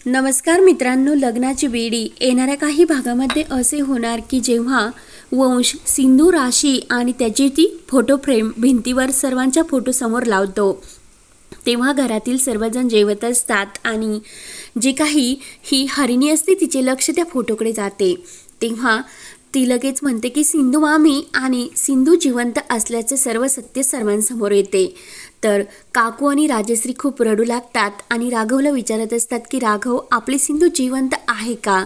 नमस्कार मित्रांनो, लग्नाची बेडी येणाऱ्या काही भागामध्ये असे होणार की जेव्हा वंश सिंधू, राशी आणि त्याची ती फोटो फ्रेम भिंतीवर सर्वांच्या फोटो समोर लावतो, तेव्हा घरातील सर्वजण जेवत असतात आणि जे काही ही हरिणी असते तिचे लक्ष त्या फोटोकडे जाते। तेव्हा ती लगेच म्हणते की सिंधू मामी, आणि सिंधू जिवंत असल्याचे सर्व सत्य सर्वांसमोर येते। तर काकू आणि राजश्री खूप रडू लागतात आणि राघवला विचारत असतात की राघव, आपली सिंधू जिवंत आहे का?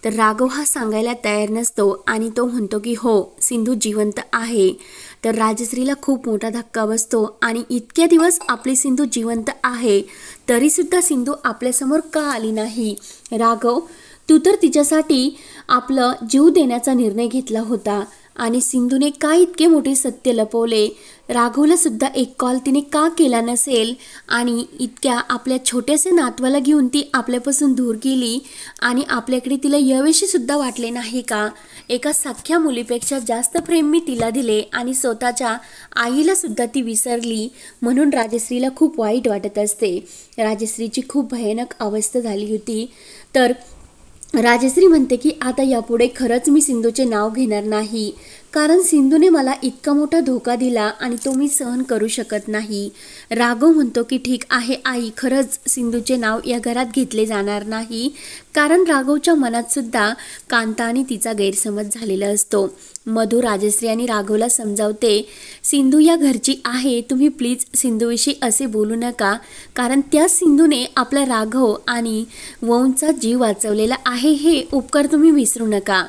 तर राघव हा सांगायला तयार नसतो आणि तो म्हणतो की हो, सिंधू जिवंत आहे। तर राजश्रीला खूप मोठा धक्का बसतो आणि इतक्या दिवस आपली सिंधू जिवंत आहे तरी सुद्धा सिंधू आपल्यासमोर का आली नाही? राघव, तू तर तिच्यासाठी आपलं जीव देण्याचा निर्णय घेतला होता आणि सिंधूने काय इतके मोठे सत्य लपवले? राघवला सुद्धा एक कॉल तिने का केला नसेल? आणि इतक्या आपल्या छोट्याशा नातवाला घेऊन ती आपल्यापासून दूर गेली आणि आपल्याकडे तिला यावेशी सुद्धा वाटले नाही का? एका सख्या मुलीपेक्षा जास्त प्रेम मी तिला दिले आणि स्वतःच्या आईला सुद्धा ती विसरली, म्हणून राजश्रीला खूप वाईट वाटत असते। राजश्रीची खूप भयानक अवस्था झाली होती। तर राजश्री म्हणते की आता यापुढे खरंच मी सिंधूचे नाव घेणार नाही, कारण सिंधूने मला इतका मोठा धोका दिला आणि तो मी सहन करू शकत नाही। राघव म्हणतो की ठीक आहे आई, खरंच सिंधूचे नाव या घरात घेतले जाणार नाही, कारण राघवच्या मनात सुद्धा कांता आणि तिचा गैरसमज झालेला असतो। मधू राजश्री आणि राघवला समजावते, सिंधू या घरची आहे, तुम्ही प्लीज सिंधूविषयी असे बोलू नका, कारण त्या सिंधूने आपला राघव आणि वंशचा जीव वाचवलेला आहे, हे उपकार तुम्ही विसरू नका।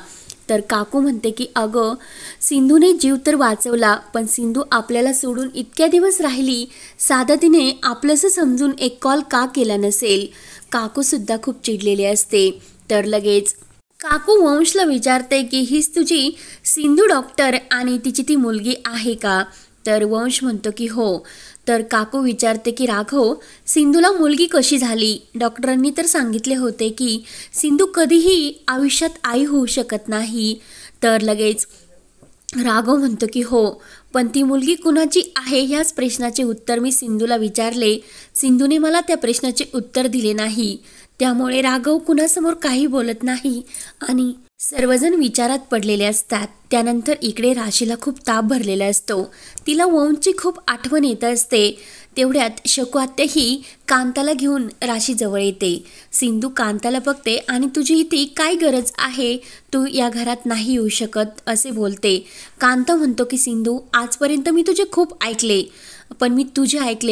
तर काकू म्हणते की अगं, सिंधूने जीव तर वाचवला, पण सिंधू आपल्याला सोडून इतक्या दिवस राहिली, साधा तिने आपलंसं समजून एक कॉल का केला नसेल? काकू सुद्धा खूप चिडलेली असते। तर लगेच काकू वंशला विचारते की हीच तुझी सिंधू डॉक्टर आणि तिची ती मुलगी आहे का? तर वंश म्हणतो की हो। तर काकू विचारते की राघव, सिंधूला मुलगी कशी झाली? डॉक्टरांनी तर सांगितले होते की सिंधू कधीही आयुष्यात आई होऊ शकत नाही। तर लगेच राघव म्हणतो की हो, पण ती मुलगी कुणाची आहे ह्याच प्रश्नाचे उत्तर मी सिंधूला विचारले, सिंधूने मला त्या प्रश्नाचे उत्तर दिले नाही, त्यामुळे राघव कुणासमोर काही बोलत नाही आणि सर्वजण विचारात पडलेले असतात। त्यानंतर इकडे राशीला खूप ताप भरलेला असतो, तिला वंशची खूप आठवण येत असते। तेवढ्यात शकू आत्या ही कांताला घेऊन राशी जवळ येते। सिंधू कांताला बघते आणि तुझी इथे काय गरज आहे, तू या घरात नाही येऊ शकत असे बोलते। कांता म्हणतो की सिंधू, आजपर्यंत मी तुझे खूप ऐकले,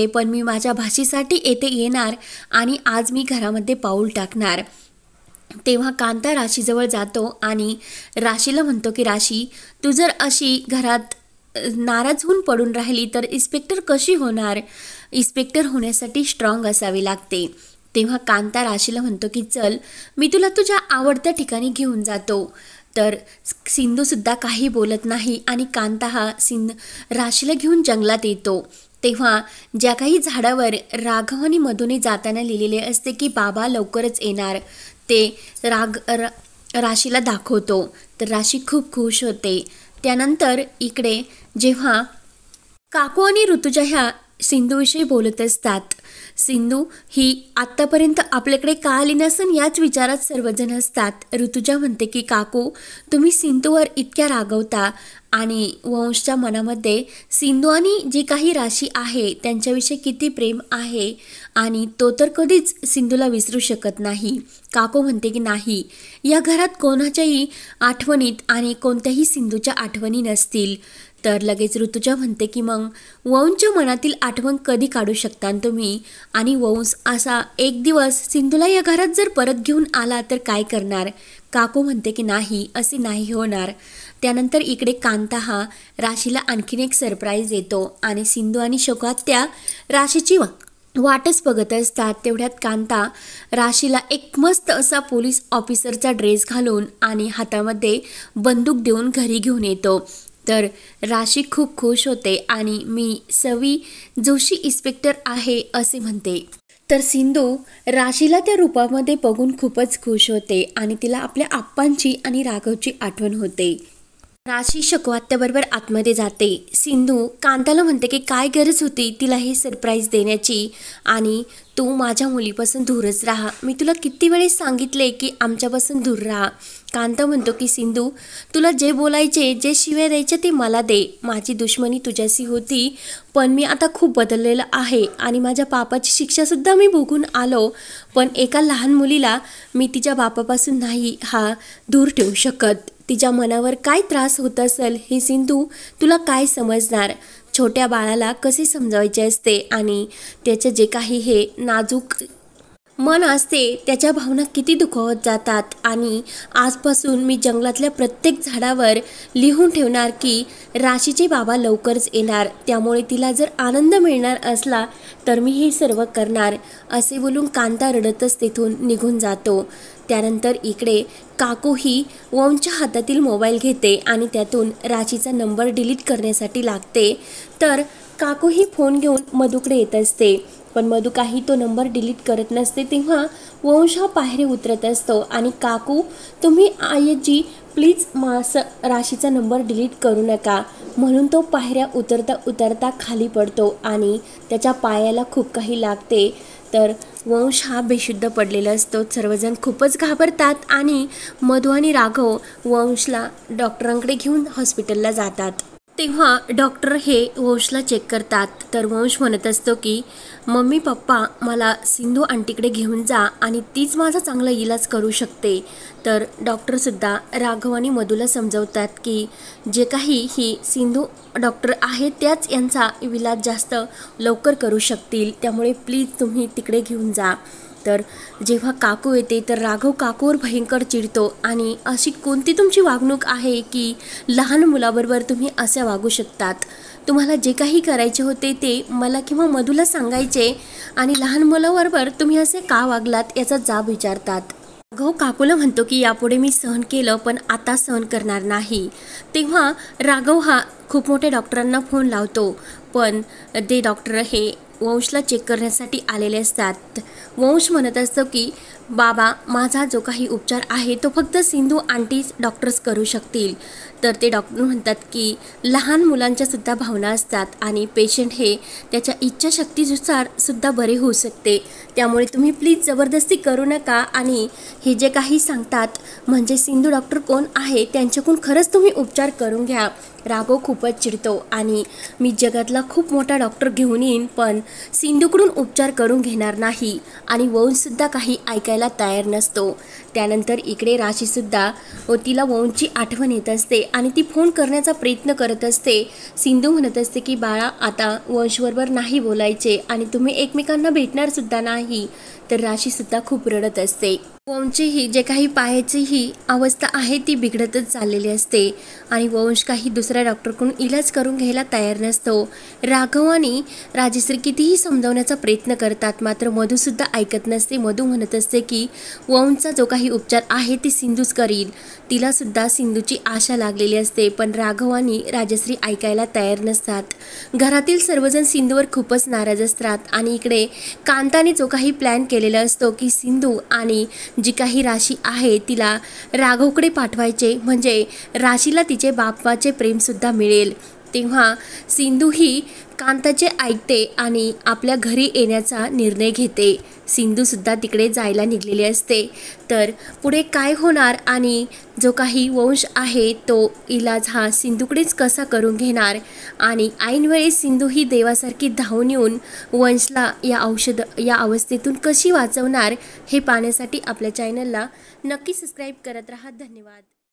पण मी माझ्या भाषेसाठी येथे येणार आणि आज मी घरामध्ये पाऊल टाकणार। तेव्हा कांता राशीजवळ जातो आणि राशीला म्हणतो की राशी, तू जर अशी घरात नाराज होऊन पडून राहिली तर इन्स्पेक्टर कशी होणार? इन्स्पेक्टर होण्यासाठी स्ट्रॉंग असावे लागते। तेव्हा कांता राशीला म्हणतो की चल, मी तुला तुझ्या आवडत्या ठिकाणी घेऊन जातो। तर सिंधू सुद्धा काही बोलत नाही आणि कांता हा राशीला घेऊन जंगलात येतो। तेव्हा ज्या काही झाडावर राघव आणि मधूने जाताना लिहिलेले असते की बाबा लवकरच येणार, ते राशीला दाखवतो। तर राशी खूप खुश होते। त्यानंतर इकडे जेव्हा काकू आणि ऋतुजा ह्या सिंधूविषयी बोलत असतात, सिंधू ही आत्तापर्यंत आपल्याकडे का आली नसेल याच विचारात सर्वजण असतात। ऋतुजा म्हणते की काकू, तुम्ही सिंधूवर इतक्या रागवता आणि वंशच्या मनामध्ये सिंधू आणि जी काही राशी आहे त्यांच्याविषयी किती प्रेम आहे आणि तो तर कधीच सिंधूला विसरू शकत नाही। काकू म्हणते की नाही, या घरात कोणाच्याही आठवणीत आणि कोणत्याही सिंधूच्या आठवणी नसतील। तर लगेच ऋतुजा म्हणते की मग वंशच्या मनातील आठवण कधी काढू शकता तुम्ही? आणि वंश असा एक दिवस सिंधूला या घरात जर परत घेऊन आला तर काय करणार? काकू म्हणते की नाही, असे नाही होणार। त्यानंतर इकडे कांता हा राशीला आणखीन एक सरप्राईज देतो आणि सिंधू आणि शकू आत्या राशीची वाटच बघत असतात। तेवढ्यात कांता राशीला एक मस्त असा पोलीस ऑफिसरचा ड्रेस घालून आणि हातामध्ये बंदूक देऊन घरी घेऊन येतो। तर राशी खूप खुश होते आणि मी सवी जोशी इन्स्पेक्टर आहे असे म्हणते। तर सिंधू राशीला त्या रूपामध्ये बघून खूपच खुश होते आणि तिला आपल्या आप्पांची आणि राघवची आठवण होते। राशी शकवात्याबरोबर आतमध्ये जाते। सिंधू कांताला म्हणते की काय गरज होती तिला हे सरप्राईज देण्याची आणि तू माझ्या मुलीपासून दूरच राहा, मी तुला किती वेळेस सांगितले की आमच्यापासून दूर राहा। कांता म्हणतो की सिंधू तुला जे बोलायचे जे शिव्या द्यायचे ते मला दे, माझी दुश्मनी तुझ्याशी होती पण मी आता खूप बदललेलं आहे आणि माझ्या पापाची शिक्षासुद्धा मी भोगून आलो, पण एका लहान मुलीला मी तिच्या बापापासून नाही दूर ठेवू शकत। तिच्या मनावर काय त्रास होत असेल हे सिंधू तुला काय समजणार, छोट्या बाळाला कसे समजावायचे असते आणि त्याचे जे काही हे नाजूक मन असते त्याच्या भावना किती दुखावत जातात। आणि आजपासून मी जंगलातल्या प्रत्येक झाडावर लिहून ठेवणार की राशीचे बाबा लवकरच येणार, त्यामुळे तिला जर आनंद मिळणार असला तर मी हे सर्व करणार, असे बोलून कांता रडतच तिथून निघून जातो। त्यानंतर इकडे काकू ही वंशच्या हातातील मोबाईल घेते आणि त्यातून राशीचा नंबर डिलीट करण्यासाठी लागते, तर काकू ही फोन घेऊन मधूकडे येत असते पण मधू काही तो नंबर डिलीट करत नसते। तेव्हा वंश हा पायरी उतरत असतो आणि काकू तुम्ही आयजी प्लीज राशीचा नंबर डिलीट करू नका म्हणून तो पायऱ्या उतरता उतरता खाली पडतो आणि त्याच्या पायाला खूप काही लागते, तर वंश हा बेशुद्ध पडलेला असतो। सर्वजण खूपच घाबरतात आणि मधू आणि राघव वंशला डॉक्टरांकडे घेऊन हॉस्पिटलला जातात। तेव्हा डॉक्टर हे वंशला चेक करतात, तर वंश म्हणत असतो की मम्मी पप्पा मला सिंधू आंटीकडे घेऊन जा आणि तीच माझा चांगला इलाज करू शकते। तर डॉक्टरसुद्धा राघव आणि मधूला समजवतात की जे काही ही सिंधू डॉक्टर आहेत त्याच यांचा इलाज जास्त लवकर करू शकतील, त्यामुळे प्लीज तुम्ही तिकडे घेऊन जा। तर जेव्हा काकू येते तर राघव काकूवर भयंकर चिडतो आणि अशी कोणती तुमची वागणूक आहे की लहान मुलाबरोबर तुम्ही असे वागू शकतात, तुम्हाला जे काही करायचे होते ते मला किंवा मधूला सांगायचे आणि लहान मुलाबरोबर तुम्ही असे का वागलात याचा जाब विचारतात। राघव काकूला म्हणतो की यापुढे मी सहन केलं पण आता सहन करणार नाही। तेव्हा राघव हा खूप मोठ्या डॉक्टरांना फोन लावतो पण ते डॉक्टर हे वंशला चेक करण्यासाठी आलेले असतात। वंश म्हणत असतो की बाबा माझा जो काही उपचार आहे तो फक्त सिंधू आंटीच डॉक्टर्स करू शकतील, तर ते डॉक्टर म्हणतात की लहान मुलांच्या सुद्धा भावना असतात आणि पेशंट हे त्याच्या इच्छाशक्तीनुसार सुद्धा बरे होऊ शकते, त्यामुळे तुम्ही प्लीज जबरदस्ती करू नका आणि हे जे काही सांगतात म्हणजे सिंधू डॉक्टर कोण आहे त्यांच्याकडून खरंच तुम्ही उपचार करून घ्या। राघव खूपच चिडतो आणि मी जगातला खूप मोठा डॉक्टर घेऊन येईन पण सिंधूकडून उपचार करून घेणार नाही आणि वंशसुद्धा काही ऐकायला तयार नसतो। त्यानंतर इकडे राशीसुद्धा तिला वंशची आठवण येत असते आणि ती फोन करण्याचा प्रयत्न करत असते। सिंधू म्हणत असते की बाळा आता वंशबरोबर नाही बोलायचे आणि तुम्ही एकमेकांना भेटणारसुद्धा नाही, तर राशीसुद्धा खूप रडत असते। वंशची ही जे काही पायाची ही अवस्था आहे ती बिघडतच चाललेली असते आणि वंश काही दुसऱ्या डॉक्टरकडून इलाज करून घ्यायला तयार नसतो। राघव आणि राजश्री कितीही समजावण्याचा प्रयत्न करतात मात्र मधूसुद्धा ऐकत नसते। मधू म्हणत असते की वंशचा जो काही उपचार आहे ती सिंधूच करील, तिलासुद्धा सिंधूची आशा लागलेली असते, पण राघव आणि राजश्री ऐकायला तयार नसतात। घरातील सर्वजण सिंधूवर खूपच नाराज असतात आणि इकडे कांताने जो काही प्लॅन केलेला असतो की सिंधू आणि जी काही राशी आहे तिला राघवकडे पाठवायचे म्हणजे राशीला तिचे बापाचे प्रेमसुद्धा मिळेल। तेव्हा सिंधू ही कांताचे ऐकते आणि आपल्या घरी येण्याचा निर्णय घेते। सिंधूसुद्धा तिकडे जायला निघलेली असते, तर पुढे काय होणार आणि जो काही वंश आहे तो इलाज हा सिंधूकडेच कसा करून घेणार आणि ऐनवेळी सिंधू ही देवासारखी धावून येऊन वंशला या अवस्थेतून कशी वाचवणार हे पाहण्यासाठी आपल्या चॅनलला नक्की सबस्क्राईब करत राहा। धन्यवाद।